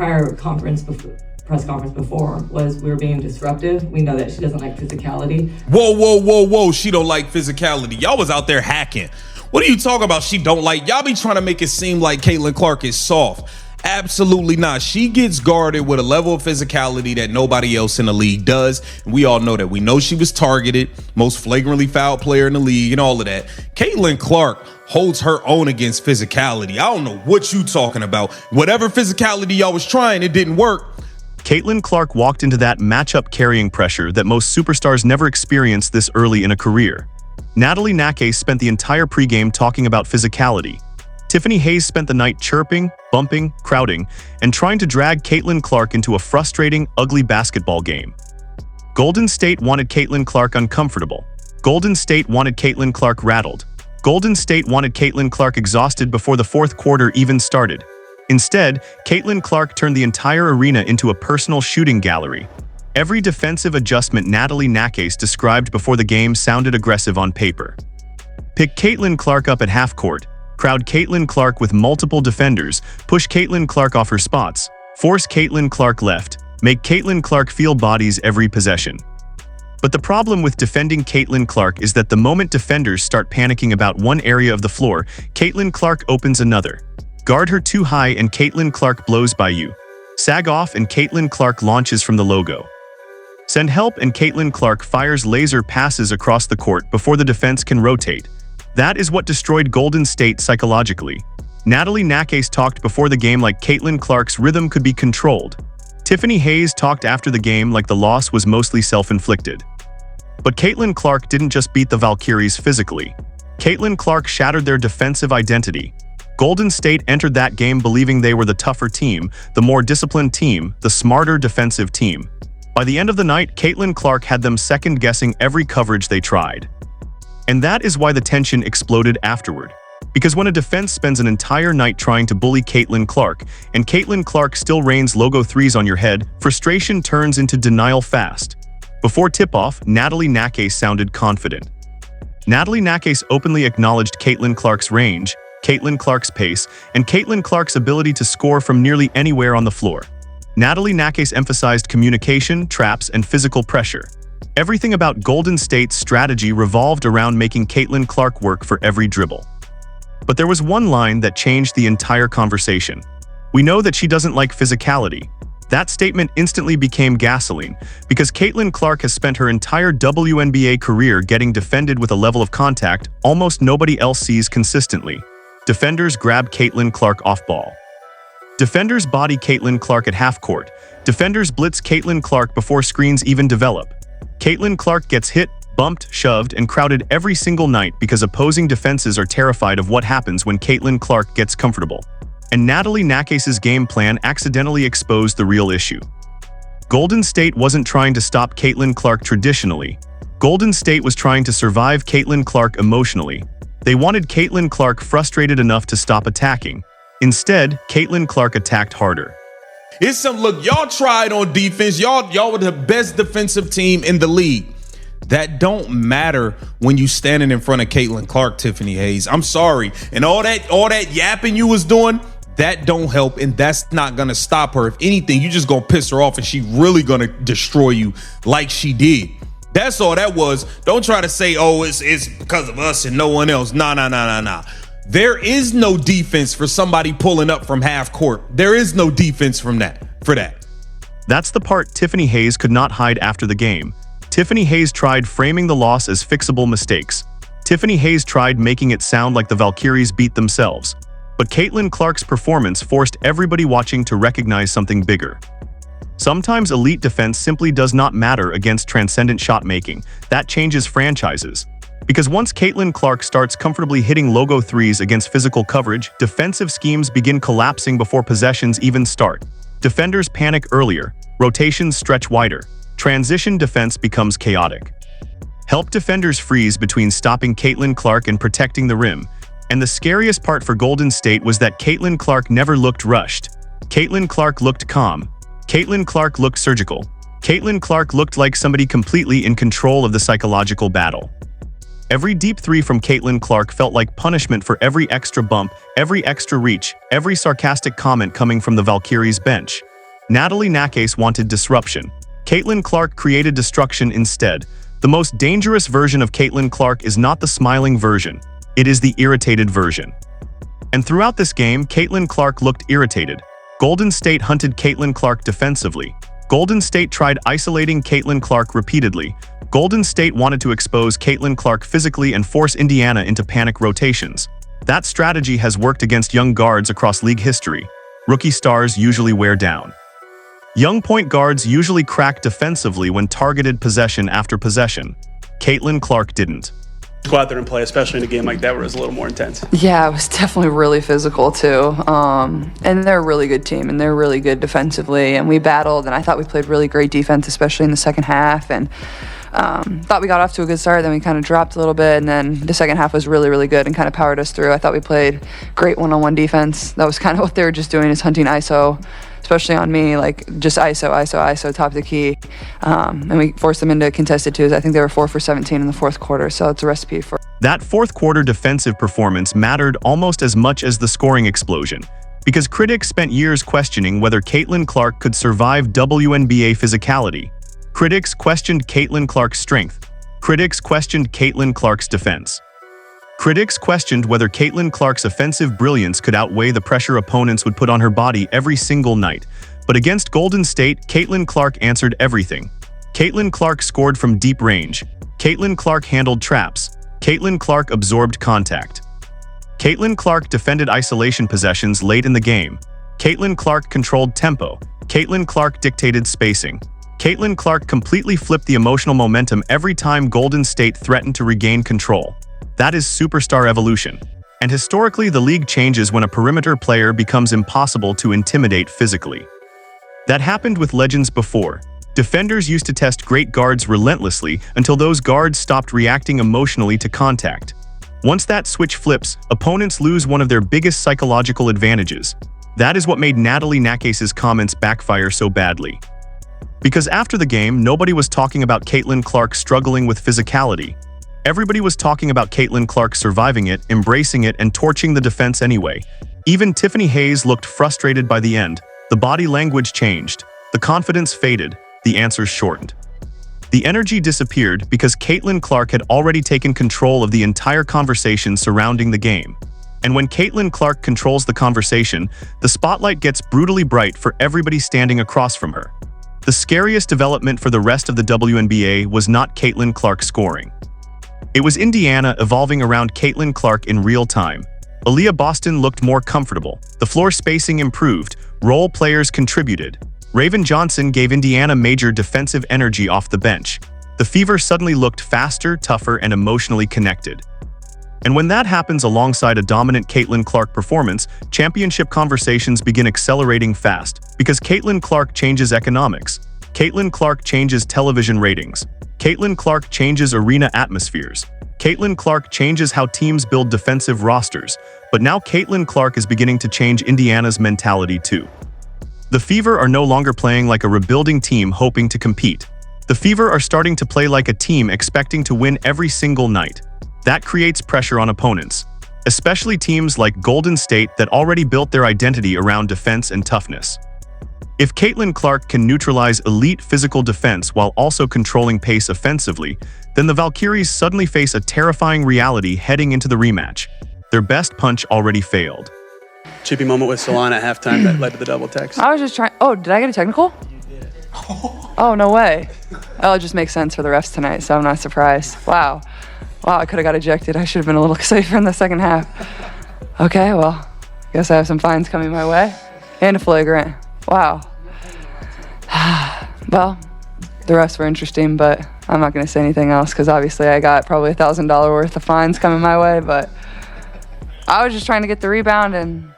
prior press conference before was we were being disruptive. We know that she doesn't like physicality. Whoa. She don't like physicality. Y'all was out there hacking. What are you talking about? She don't like. Y'all be trying to make it seem like Caitlin Clark is soft. Absolutely not. She gets guarded with a level of physicality that nobody else in the league does. And we all know that. We know she was targeted, most flagrantly fouled player in the league and all of that. Caitlin Clark holds her own against physicality. I don't know what you talking about. Whatever physicality y'all was trying, it didn't work. Caitlin Clark walked into that matchup carrying pressure that most superstars never experience this early in a career. Natalie Nakase spent the entire pregame talking about physicality. Tiffany Hayes spent the night chirping, bumping, crowding, and trying to drag Caitlin Clark into a frustrating, ugly basketball game. Golden State wanted Caitlin Clark uncomfortable. Golden State wanted Caitlin Clark rattled. Golden State wanted Caitlin Clark exhausted before the fourth quarter even started. Instead, Caitlin Clark turned the entire arena into a personal shooting gallery. Every defensive adjustment Natalie Nakase described before the game sounded aggressive on paper. Pick Caitlin Clark up at half court, crowd Caitlin Clark with multiple defenders, push Caitlin Clark off her spots, force Caitlin Clark left, make Caitlin Clark feel bodies every possession. But the problem with defending Caitlin Clark is that the moment defenders start panicking about one area of the floor, Caitlin Clark opens another. Guard her too high and Caitlin Clark blows by you. Sag off and Caitlin Clark launches from the logo. Send help and Caitlin Clark fires laser passes across the court before the defense can rotate. That is what destroyed Golden State psychologically. Natalie Nakase talked before the game like Caitlin Clark's rhythm could be controlled. Tiffany Hayes talked after the game like the loss was mostly self-inflicted. But Caitlin Clark didn't just beat the Valkyries physically. Caitlin Clark shattered their defensive identity. Golden State entered that game believing they were the tougher team, the more disciplined team, the smarter defensive team. By the end of the night, Caitlin Clark had them second-guessing every coverage they tried. And that is why the tension exploded afterward. Because when a defense spends an entire night trying to bully Caitlin Clark, and Caitlin Clark still rains logo threes on your head, frustration turns into denial fast. Before tip-off, Natalie Nakase sounded confident. Natalie Nakase openly acknowledged Caitlin Clark's range, Caitlin Clark's pace, and Caitlin Clark's ability to score from nearly anywhere on the floor. Natalie Nakase emphasized communication, traps, and physical pressure. Everything about Golden State's strategy revolved around making Caitlin Clark work for every dribble. But there was one line that changed the entire conversation. We know that she doesn't like physicality. That statement instantly became gasoline, because Caitlin Clark has spent her entire WNBA career getting defended with a level of contact almost nobody else sees consistently. Defenders grab Caitlin Clark off ball. Defenders body Caitlin Clark at half court. Defenders blitz Caitlin Clark before screens even develop. Caitlin Clark gets hit, bumped, shoved, and crowded every single night because opposing defenses are terrified of what happens when Caitlin Clark gets comfortable. And Natalie Nakase's game plan accidentally exposed the real issue. Golden State wasn't trying to stop Caitlin Clark traditionally. Golden State was trying to survive Caitlin Clark emotionally. They wanted Caitlin Clark frustrated enough to stop attacking. Instead, Caitlin Clark attacked harder. Look, y'all tried on defense. Y'all were the best defensive team in the league. That don't matter when you standing in front of Caitlin Clark, Tiffany Hayes. I'm sorry. And all that yapping you was doing, that don't help, and that's not gonna stop her. If anything, you just gonna piss her off, and she really gonna destroy you like she did. That's all that was. Don't try to say, oh, it's because of us and no one else. Nah. There is no defense for somebody pulling up from half court. There is no defense for that. That's the part Tiffany Hayes could not hide after the game. Tiffany Hayes tried framing the loss as fixable mistakes. Tiffany Hayes tried making it sound like the Valkyries beat themselves. But Caitlin Clark's performance forced everybody watching to recognize something bigger. Sometimes elite defense simply does not matter against transcendent shot making. That changes franchises. Because once Caitlin Clark starts comfortably hitting logo threes against physical coverage, defensive schemes begin collapsing before possessions even start. Defenders panic earlier, rotations stretch wider, transition defense becomes chaotic. Help defenders freeze between stopping Caitlin Clark and protecting the rim. And the scariest part for Golden State was that Caitlin Clark never looked rushed. Caitlin Clark looked calm. Caitlin Clark looked surgical. Caitlin Clark looked like somebody completely in control of the psychological battle. Every deep three from Caitlin Clark felt like punishment for every extra bump, every extra reach, every sarcastic comment coming from the Valkyries bench. Natalie Nakase wanted disruption. Caitlin Clark created destruction instead. The most dangerous version of Caitlin Clark is not the smiling version. It is the irritated version. And throughout this game, Caitlin Clark looked irritated. Golden State hunted Caitlin Clark defensively. Golden State tried isolating Caitlin Clark repeatedly. Golden State wanted to expose Caitlin Clark physically and force Indiana into panic rotations. That strategy has worked against young guards across league history. Rookie stars usually wear down. Young point guards usually crack defensively when targeted possession after possession. Caitlin Clark didn't. Go out there and play, especially in a game like that where it was a little more intense. Yeah, it was definitely really physical too. And they're a really good team, and they're really good defensively. And we battled, and I thought we played really great defense, especially in the second half. And thought we got off to a good start, then we kind of dropped a little bit, and then the second half was really, really good and kind of powered us through. I thought we played great one-on-one defense. That was kind of what they were just doing, is hunting ISO, especially on me, like just ISO, top of the key. And we forced them into contested twos. I think they were 4 for 17 in the fourth quarter, so it's a recipe for... That fourth quarter defensive performance mattered almost as much as the scoring explosion, because critics spent years questioning whether Caitlin Clark could survive WNBA physicality. Critics questioned Caitlin Clark's strength. Critics questioned Caitlin Clark's defense. Critics questioned whether Caitlin Clark's offensive brilliance could outweigh the pressure opponents would put on her body every single night. But against Golden State, Caitlin Clark answered everything. Caitlin Clark scored from deep range. Caitlin Clark handled traps. Caitlin Clark absorbed contact. Caitlin Clark defended isolation possessions late in the game. Caitlin Clark controlled tempo. Caitlin Clark dictated spacing. Caitlin Clark completely flipped the emotional momentum every time Golden State threatened to regain control. That is superstar evolution. And historically, the league changes when a perimeter player becomes impossible to intimidate physically. That happened with legends before. Defenders used to test great guards relentlessly until those guards stopped reacting emotionally to contact. Once that switch flips, opponents lose one of their biggest psychological advantages. That is what made Natalie Nakase's comments backfire so badly. Because after the game, nobody was talking about Caitlin Clark struggling with physicality. Everybody was talking about Caitlin Clark surviving it, embracing it, and torching the defense anyway. Even Tiffany Hayes looked frustrated by the end. The body language changed. The confidence faded. The answers shortened. The energy disappeared because Caitlin Clark had already taken control of the entire conversation surrounding the game. And when Caitlin Clark controls the conversation, the spotlight gets brutally bright for everybody standing across from her. The scariest development for the rest of the WNBA was not Caitlin Clark scoring. It was Indiana evolving around Caitlin Clark in real time. Aaliyah Boston looked more comfortable. The floor spacing improved. Role players contributed. Raven Johnson gave Indiana major defensive energy off the bench. The Fever suddenly looked faster, tougher, and emotionally connected. And when that happens alongside a dominant Caitlin Clark performance, championship conversations begin accelerating fast, because Caitlin Clark changes economics. Caitlin Clark changes television ratings. Caitlin Clark changes arena atmospheres. Caitlin Clark changes how teams build defensive rosters. But now Caitlin Clark is beginning to change Indiana's mentality too. The Fever are no longer playing like a rebuilding team hoping to compete. The Fever are starting to play like a team expecting to win every single night. That creates pressure on opponents, especially teams like Golden State that already built their identity around defense and toughness. If Caitlin Clark can neutralize elite physical defense while also controlling pace offensively, then the Valkyries suddenly face a terrifying reality heading into the rematch. Their best punch already failed. Chippy moment with Solana at halftime that led to the double text. I was just trying... Oh, did I get a technical? You did. Oh, no way. Oh, it just makes sense for the refs tonight, so I'm not surprised. Wow, I could have got ejected. I should have been a little safer in the second half. Okay, well, guess I have some fines coming my way. And a flagrant. Wow. Well, the refs were interesting, but I'm not going to say anything else because obviously I got probably $1,000 worth of fines coming my way, but I was just trying to get the rebound and...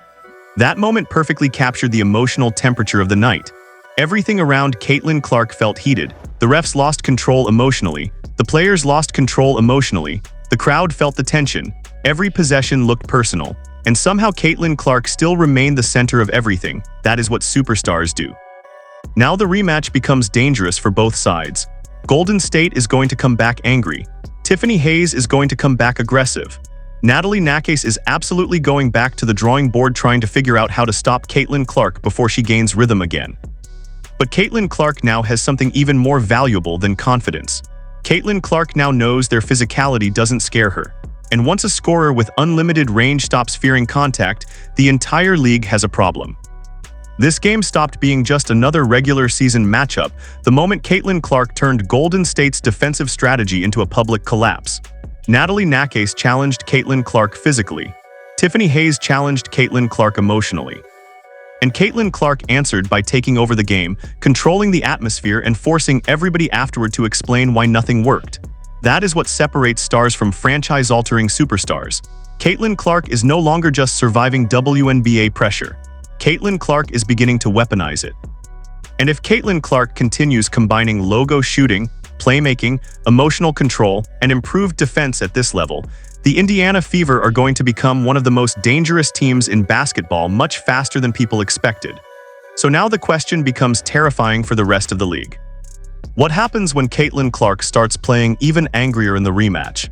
That moment perfectly captured the emotional temperature of the night. Everything around Caitlin Clark felt heated. The refs lost control emotionally. The players lost control emotionally. The crowd felt the tension. Every possession looked personal. And somehow Caitlin Clark still remained the center of everything. That is what superstars do. Now the rematch becomes dangerous for both sides. Golden State is going to come back angry. Tiffany Hayes is going to come back aggressive. Natalie Nakase is absolutely going back to the drawing board trying to figure out how to stop Caitlin Clark before she gains rhythm again. But Caitlin Clark now has something even more valuable than confidence. Caitlin Clark now knows their physicality doesn't scare her. And once a scorer with unlimited range stops fearing contact, the entire league has a problem. This game stopped being just another regular season matchup the moment Caitlin Clark turned Golden State's defensive strategy into a public collapse. Natalie Nakase challenged Caitlin Clark physically. Tiffany Hayes challenged Caitlin Clark emotionally. And Caitlin Clark answered by taking over the game, controlling the atmosphere and forcing everybody afterward to explain why nothing worked. That is what separates stars from franchise-altering superstars. Caitlin Clark is no longer just surviving WNBA pressure. Caitlin Clark is beginning to weaponize it. And if Caitlin Clark continues combining logo shooting, playmaking, emotional control, and improved defense at this level, the Indiana Fever are going to become one of the most dangerous teams in basketball much faster than people expected. So now the question becomes terrifying for the rest of the league. What happens when Caitlin Clark starts playing even angrier in the rematch?